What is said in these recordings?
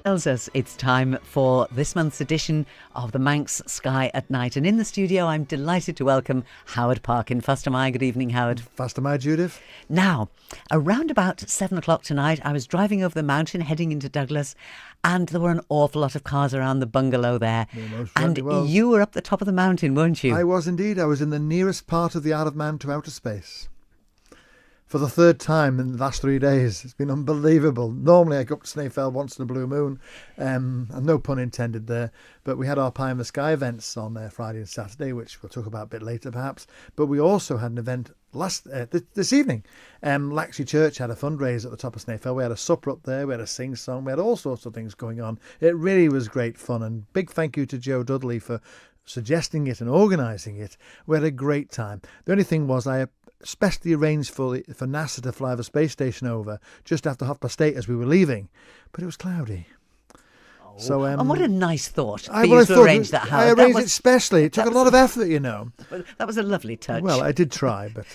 Tells us it's time for this month's edition of the Manx Sky at Night. And in the studio, I'm delighted to welcome Howard Parkin. Fastamai, good evening, Howard. Fastamai, Judith. Now, around about 7 o'clock tonight, I was driving over the mountain heading into Douglas, and there were an awful lot of cars around the bungalow there. And you were up the top of the mountain, weren't you? I was indeed. I was in the nearest part of the Isle of Man to outer space. For the third time in the last 3 days. It's been unbelievable. Normally I go up to Snaefell once in a blue moon, and no pun intended there, but we had our Pie in the Sky events on Friday and Saturday, which we'll talk about a bit later perhaps, but we also had an event this evening. Laxey Church had a fundraiser at the top of Snaefell. We had a supper up there, we had a sing-song, we had all sorts of things going on. It really was great fun, and big thank you to Joe Dudley for suggesting it and organising it. We had a great time. The only thing was I especially arranged for NASA to fly the space station over just after 8:30 as we were leaving, but it was cloudy. So, and what a nice thought for you to arrange that, Howard. I arranged it specially. It took a lot of effort, you know. That was a lovely touch. Well, I did try, but...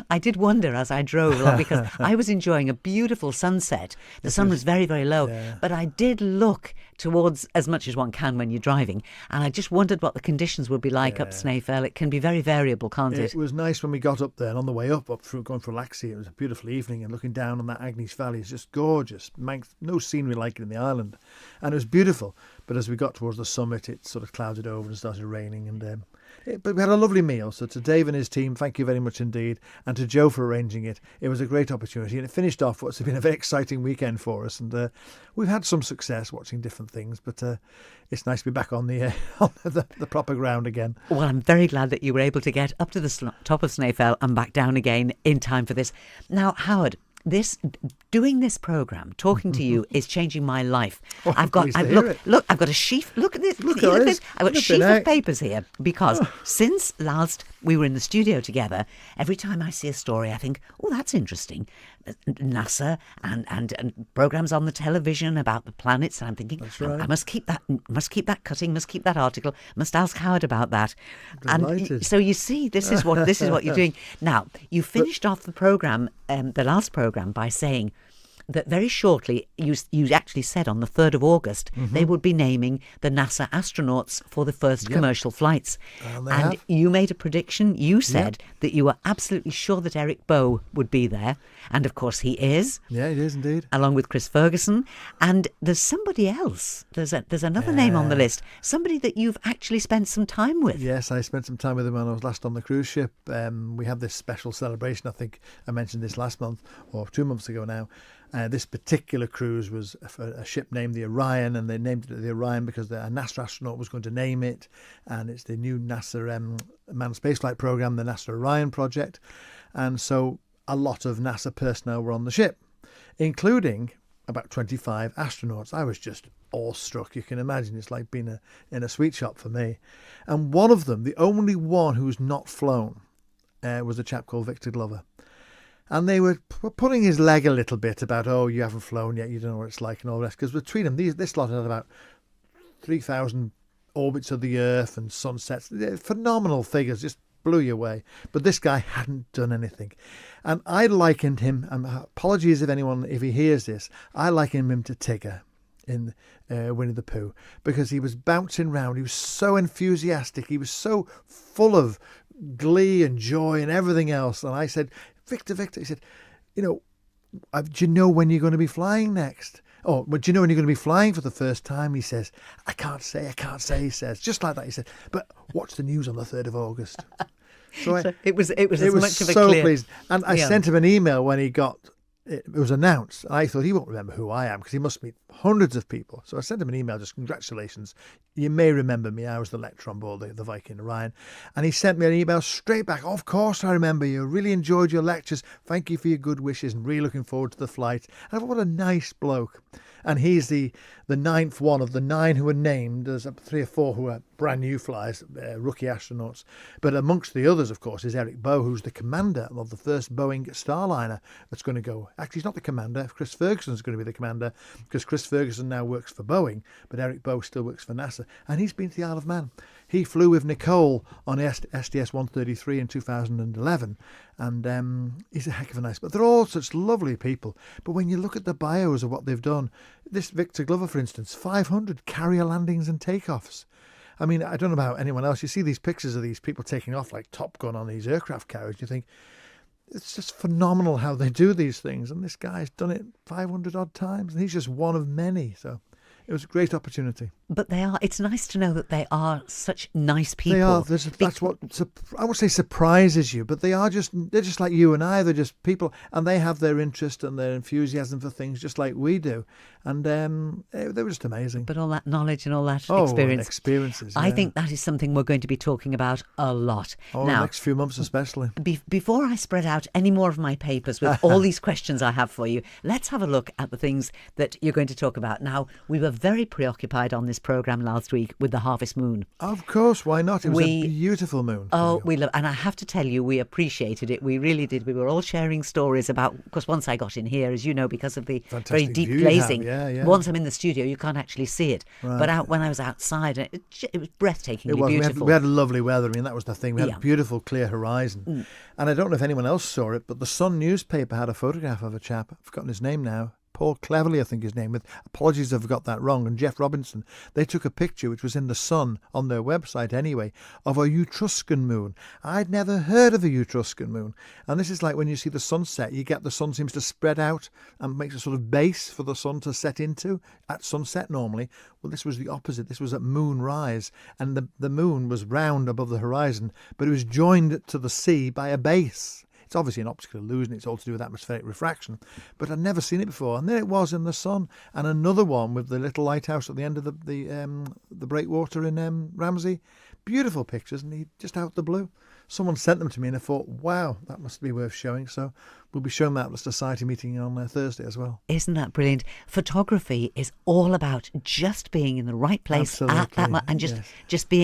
I did wonder as I drove along because I was enjoying a beautiful sunset. The sun was very, very low, but I did look towards as much as one can when you're driving, and I just wondered what the conditions would be like up Snaefell. It can be very variable, can't it? It was nice when we got up there, and on the way up through going through Laxey, it was a beautiful evening, and looking down on that Agnes Valley is just gorgeous. Manx, no scenery like it in the island, and it was beautiful. But as we got towards the summit, it sort of clouded over and started raining, and but we had a lovely meal. So to Dave and his team, thank you very much indeed, and to Joe for arranging it. It was a great opportunity, and it finished off what's been a very exciting weekend for us, and we've had some success watching different things, but it's nice to be back on the proper ground again. Well, I'm very glad that you were able to get up to the top of Snaefell and back down again in time for this. Now, Howard, doing this program, talking to you, is changing my life. I've got a sheaf. Look at this. Look at this. I've got a sheaf of papers here because since last we were in the studio together, every time I see a story, I think, oh, that's interesting. NASA and programs on the television about the planets, and I'm thinking, that's right. I must keep that cutting, must keep that article, must ask Howard about that. And so you see, this is what you're doing now. You finished off the program, the last program, by saying that very shortly, you actually said on the 3rd of August, they would be naming the NASA astronauts for the first commercial flights. And you made a prediction. You said that you were absolutely sure that Eric Bowe would be there. And of course he is. Yeah, he is indeed. Along with Chris Ferguson. And there's somebody else. There's another name on the list. Somebody that you've actually spent some time with. Yes, I spent some time with him when I was last on the cruise ship. We had this special celebration. I think I mentioned this last month or 2 months ago now. This particular cruise was a ship named the Orion, and they named it the Orion because a NASA astronaut was going to name it, and it's the new NASA manned spaceflight program, the NASA Orion project. And so a lot of NASA personnel were on the ship, including about 25 astronauts. I was just awestruck. You can imagine it's like being in a sweet shop for me. And one of them, the only one who's not flown, was a chap called Victor Glover. And they were pulling his leg a little bit about, oh, you haven't flown yet, you don't know what it's like and all the rest. Because between them, this lot had about 3,000 orbits of the Earth and sunsets. Phenomenal figures, just blew you away. But this guy hadn't done anything. And I likened him, and apologies if he hears this, I likened him to Tigger in Winnie the Pooh, because he was bouncing around. He was so enthusiastic. He was so full of glee and joy and everything else. And I said, Victor, he said, do you know when you're going to be flying next? Oh, but do you know when you're going to be flying for the first time? He says, I can't say, he says. Just like that, he said, but watch the news on the 3rd of August. So it was as much of a so clear... pleased. And I sent him an email when it was announced. I thought he won't remember who I am because he must meet hundreds of people. So I sent him an email, just congratulations. You may remember me. I was the lecturer on board the Viking Orion. And he sent me an email straight back. Of course I remember you. Really enjoyed your lectures. Thank you for your good wishes and really looking forward to the flight. And I thought, what a nice bloke. And he's the ninth one of the 9 who were named. There's 3 or 4 who are brand new flyers, rookie astronauts. But amongst the others, of course, is Eric Bowe, who's the commander of the first Boeing Starliner that's going to go. Actually, he's not the commander. Chris Ferguson's going to be the commander because Chris Ferguson now works for Boeing, but Eric Bowe still works for NASA. And he's been to the Isle of Man. He flew with Nicole on STS-133 in 2011, and he's a heck of a nice. But they're all such lovely people. But when you look at the bios of what they've done, this Victor Glover, for instance, 500 carrier landings and takeoffs. I mean, I don't know about anyone else. You see these pictures of these people taking off like Top Gun on these aircraft carriers. You think, it's just phenomenal how they do these things. And this guy's done it 500 odd times. And he's just one of many. So it was a great opportunity. But it's nice to know that they are such nice people. They are. That's what, I would say, surprises you. But they're just like you and I. They're just people. And they have their interest and their enthusiasm for things just like we do. And they were just amazing. But all that knowledge and all that experience. Experiences. Yeah. I think that is something we're going to be talking about a lot. Now, the next few months especially. Before I spread out any more of my papers with all these questions I have for you, let's have a look at the things that you're going to talk about. Now, we were very preoccupied on this programme last week with the harvest moon. Of course, why not? It was a beautiful moon. Oh, we love, and I have to tell you, we appreciated it. We really did. We were all sharing stories about, because once I got in here, as you know, because of the very deep glazing, once I'm in the studio, you can't actually see it. Right. But when I was outside, it was breathtaikingly beautiful. We had lovely weather. I mean, that was the thing. We had a beautiful, clear horizon. And I don't know if anyone else saw it, but the Sun newspaper had a photograph of a chap, I've forgotten his name now, Paul Cleverly, I think his name, with apologies if I've got that wrong, and Jeff Robinson. They took a picture, which was in the Sun, on their website anyway, of a Etruscan moon. I'd never heard of a Etruscan moon. And this is like when you see the sunset, you get the sun seems to spread out and makes a sort of base for the sun to set into at sunset normally. Well, this was the opposite. This was at moonrise, and the moon was round above the horizon, but it was joined to the sea by a base. It's obviously an optical illusion. It's all to do with atmospheric refraction. But I'd never seen it before. And there it was in the Sun. And another one with the little lighthouse at the end of the breakwater in Ramsey. Beautiful pictures, and just out the blue. Someone sent them to me, and I thought, wow, that must be worth showing. So we'll be showing that at the Society meeting on Thursday as well. Isn't that brilliant? Photography is all about just being in the right place at that moment, and just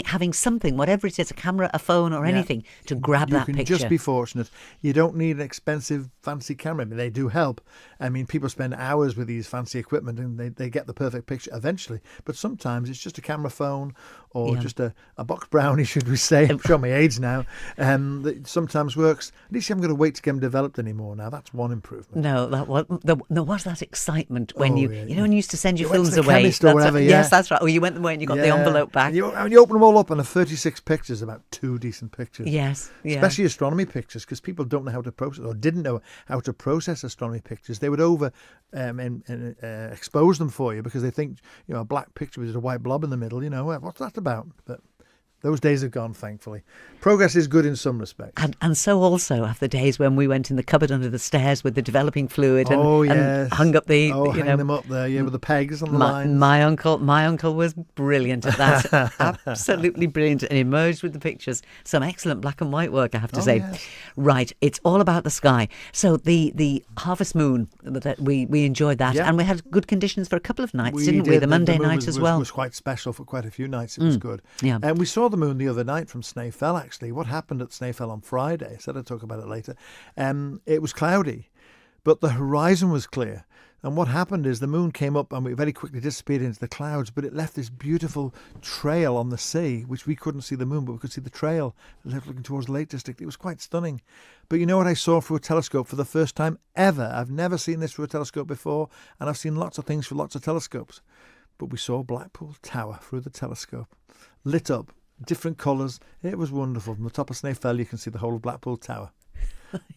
having something, whatever it is, a camera, a phone, or anything, to grab that picture. You can just be fortunate. You don't need an expensive, fancy camera. I mean, they do help. I mean, people spend hours with these fancy equipment, and they get the perfect picture eventually. But sometimes it's just a camera phone or just a box brownie, should we say. I'm showing my age now. That sometimes works. At least you haven't got to wait to get them developed anymore now. That's one improvement. No, there was that excitement when when you used to send your films away. Or whatever, yes, that's right. Or you went away and you got the envelope back. You open them all up, and 36 pictures, about 2 decent pictures. Yes, especially astronomy pictures, because people don't know how to process, or didn't know how to process astronomy pictures. They would expose them for you because they think a black picture with a white blob in the middle. What's that about? But those days have gone, thankfully. Progress is good in some respects. And so also have the days when we went in the cupboard under the stairs with the developing fluid and hung up the... hang them up there, with the pegs on the lines. My uncle was brilliant at that. Absolutely brilliant, and emerged with the pictures. Some excellent black and white work, I have to say. Yes. Right, it's all about the sky. So the harvest moon, we enjoyed that, and we had good conditions for a couple of nights, didn't we? The Monday night as well. It was quite special for quite a few nights. It was good. Yeah. And we saw the moon the other night from Snaefell, actually. What happened at Snaefell on Friday, I said I'd talk about it later. It was cloudy, but the horizon was clear. And what happened is the moon came up and we very quickly disappeared into the clouds, but it left this beautiful trail on the sea, which we couldn't see the moon, but we could see the trail looking towards the Lake District. It was quite stunning. But you know what I saw through a telescope for the first time ever? I've never seen this through a telescope before, and I've seen lots of things through lots of telescopes. But we saw Blackpool Tower through the telescope, lit up. Different colours. It was wonderful. From the top of Snaefell, you can see the whole of Blackpool Tower.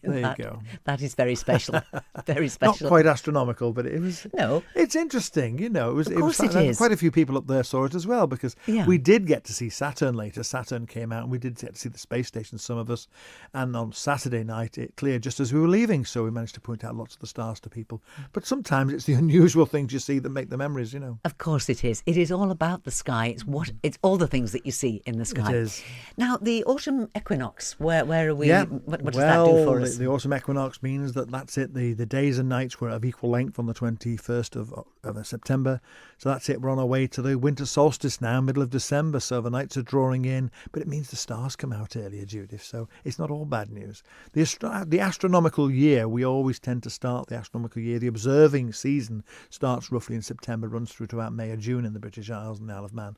There you go. That is very special. Very special. Not quite astronomical, but it was. No, it's interesting. Of course it is. Quite a few people up there saw it as well, because we did get to see Saturn later. Saturn came out, and we did get to see the space station. Some of us, and on Saturday night it cleared just as we were leaving, so we managed to point out lots of the stars to people. But sometimes it's the unusual things you see that make the memories. Of course it is. It is all about the sky. It's all the things that you see in the sky. It is. Now the autumn equinox. Where are we? Yeah. What does that do for us. The autumn equinox means that's it. The days and nights were of equal length on the 21st of September. So that's it. We're on our way to the winter solstice now, middle of December. So the nights are drawing in, but it means the stars come out earlier, Judith. So it's not all bad news. The astronomical year, we always tend to start the astronomical year. The observing season starts roughly in September, runs through to about May or June in the British Isles and the Isle of Man.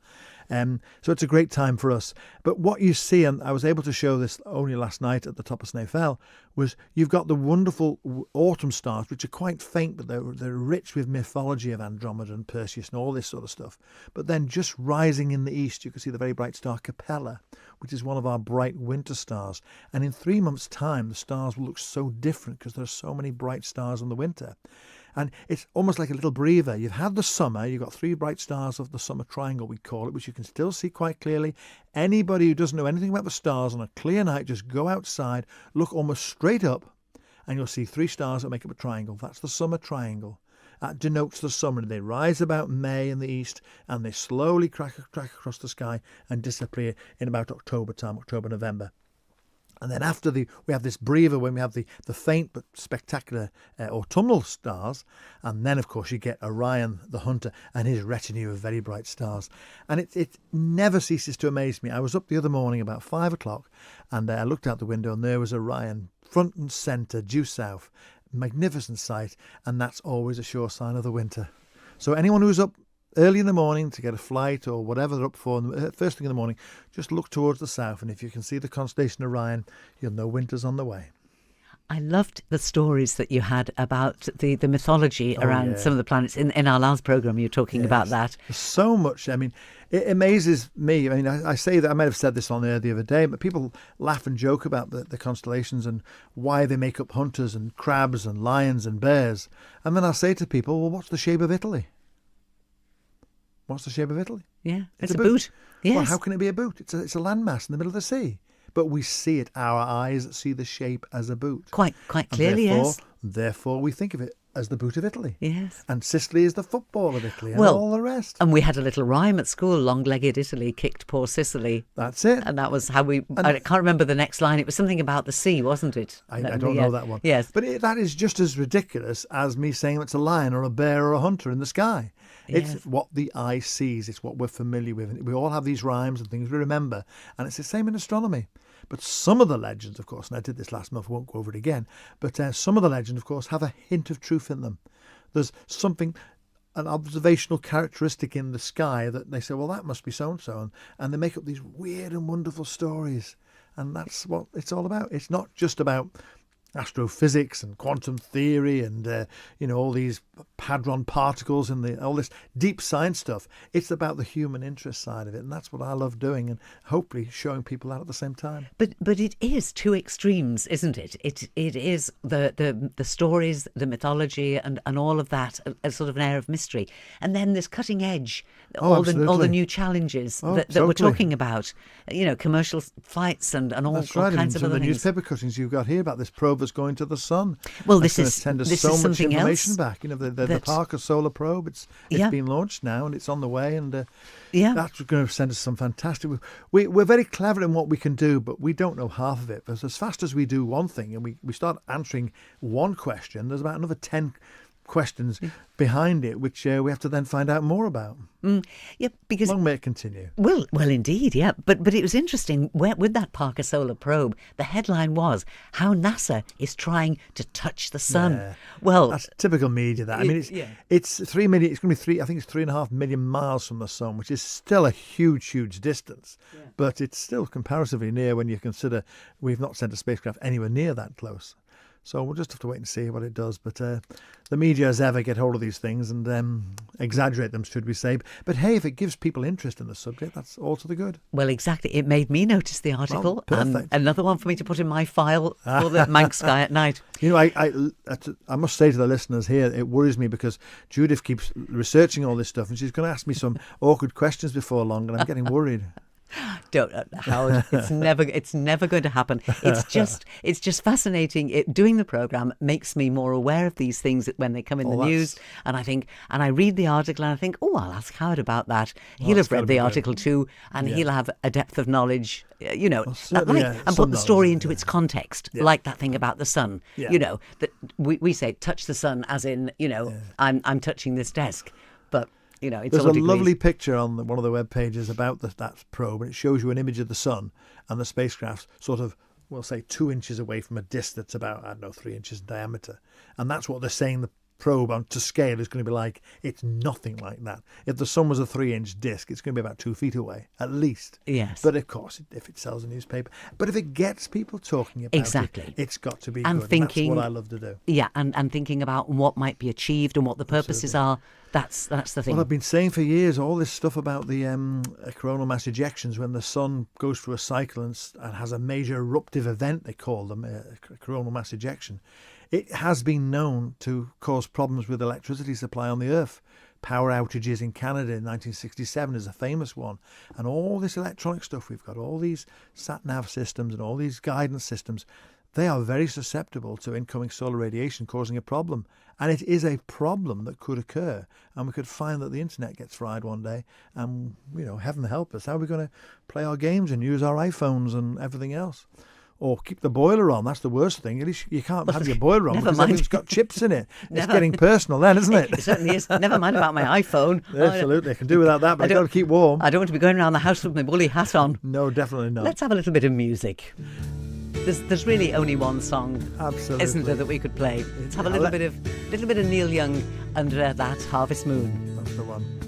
So it's a great time for us. But what you see, and I was able to show this only last night at the top of Snaefell, was you've got the wonderful autumn stars, which are quite faint, but they're rich with mythology of Andromeda and Perseus and all this sort of stuff. But then just rising in the east, you can see the very bright star Capella, which is one of our bright winter stars. And in 3 months' time, the stars will look so different because there are so many bright stars in the winter. And it's almost like a little breather. You've had the summer, you've got 3 bright stars of the summer triangle, we call it, which you can still see quite clearly. Anybody who doesn't know anything about the stars on a clear night, just go outside, look almost straight up, and you'll see 3 stars that make up a triangle. That's the summer triangle. That denotes the summer. They rise about May in the east, and they slowly crack across the sky and disappear in about October time, October, November. And then after we have this breather when we have the faint but spectacular autumnal stars. And then, of course, you get Orion, the hunter, and his retinue of very bright stars. And it never ceases to amaze me. I was up the other morning about 5 o'clock, and I looked out the window, and there was Orion, front and centre, due south. Magnificent sight, and that's always a sure sign of the winter. So anyone who's up early in the morning to get a flight or whatever they're up for, first thing in the morning, just look towards the south, and if you can see the constellation Orion, you'll know winter's on the way. I loved the stories that you had about the mythology around some of the planets. In our last programme, you were talking about that. There's so much. I mean, it amazes me. I mean, I say that, I might have said this on air the other day, but people laugh and joke about the constellations and why they make up hunters and crabs and lions and bears. And then I'll say to people, well, what's the shape of Italy? What's the shape of Italy? Yeah, it's a boot. Yes. Well, how can it be a boot? It's a landmass in the middle of the sea. But we see it, our eyes see the shape as a boot. Quite clearly, yes. Therefore, we think of it as the boot of Italy. Yes. And Sicily is the football of Italy and all the rest. And we had a little rhyme at school, long-legged Italy kicked poor Sicily. That's it. And that was how I can't remember the next line. It was something about the sea, wasn't it? I don't know that one. Yes. But that is just as ridiculous as me saying it's a lion or a bear or a hunter in the sky. Yes. It's what the eye sees. It's what we're familiar with. We all have these rhymes and things we remember. And it's the same in astronomy. But some of the legends, of course, and I did this last month, I won't go over it again, but some of the legends, of course, have a hint of truth in them. There's something, an observational characteristic in the sky that they say, well, that must be so-and-so. And they make up these weird and wonderful stories. And that's what it's all about. It's not just about astrophysics and quantum theory and all these hadron particles and all this deep science stuff. It's about the human interest side of it, and that's what I love doing, and hopefully showing people that at the same time. But it is two extremes, isn't it? It is the stories, the mythology, and all of that, a sort of an air of mystery, and then this cutting edge, all the new challenges that we're talking about. Commercial flights and all kinds of other things. The newspaper cuttings you've got here about this probe that's going to the sun. Well, this is send us this so is much something information else back. The Parkin solar probe. It's been launched now and it's on the way, and that's going to send us some fantastic. We're very clever in what we can do, but we don't know half of it. Because as fast as we do one thing and we start answering one question, there's about another 10 questions behind it, which we have to then find out more about. Because long may it continue. Well, indeed, yeah. But it was interesting with that Parker solar probe. The headline was how NASA is trying to touch the sun. Yeah. Well, that's typical media. That it's 3 million. It's going to be 3. I think it's 3.5 million miles from the sun, which is still a huge distance. Yeah. But it's still comparatively near when you consider we've not sent a spacecraft anywhere near that close. So we'll just have to wait and see what it does. But the media, as ever, get hold of these things and exaggerate them, should we say. But hey, if it gives people interest in the subject, that's all to the good. Well, exactly. It made me notice the article. Perfect. And another one for me to put in my file for the Manx Sky at night. I must say to the listeners here, it worries me because Judith keeps researching all this stuff and she's going to ask me some awkward questions before long, and I'm getting worried. Don't, Howard. It's never going to happen. It's just fascinating. Doing the program makes me more aware of these things when they come in the news. And I read the article and I think, oh, I'll ask Howard about that. He'll have read the article too, and he'll have a depth of knowledge. And put the story into its context, like that thing about the sun. Yeah. That we say touch the sun, as in I'm touching this desk, but. It's There's a lovely picture on one of the web pages about that probe, and it shows you an image of the sun and the spacecraft sort of, we'll say, 2 inches away from a disk that's about, 3 inches in diameter. And that's what they're saying the probe on to scale is going to be like. It's nothing like that. If the sun was a 3-inch disk, it's going to be about 2 feet away, at least. Yes. But of course, if it sells a newspaper. But if it gets people talking about it, it's got to be and good. Thinking, and that's what I love to do. Yeah, and thinking about what might be achieved and what the purposes are. That's the thing. Well, I've been saying for years all this stuff about the coronal mass ejections, when the sun goes through a cycle and has a major eruptive event, they call them, a coronal mass ejection. It has been known to cause problems with electricity supply on the Earth. Power outages in Canada in 1967 is a famous one. And all this electronic stuff, we've got all these sat-nav systems and all these guidance systems. They are very susceptible to incoming solar radiation causing a problem. And it is a problem that could occur. And we could find that the internet gets fried one day. And, heaven help us. How are we going to play our games and use our iPhones and everything else? Or keep the boiler on. That's the worst thing. At least you can't have your boiler on because everything's got chips in it. It's getting personal then, isn't it? It certainly is. Never mind about my iPhone. Absolutely. I can do without that, but I've got to keep warm. I don't want to be going around the house with my woolly hat on. No, definitely not. Let's have a little bit of music. There's really only one song, absolutely, isn't there, that we could play? Let's have a little bit of Neil Young under that harvest moon. That's the one.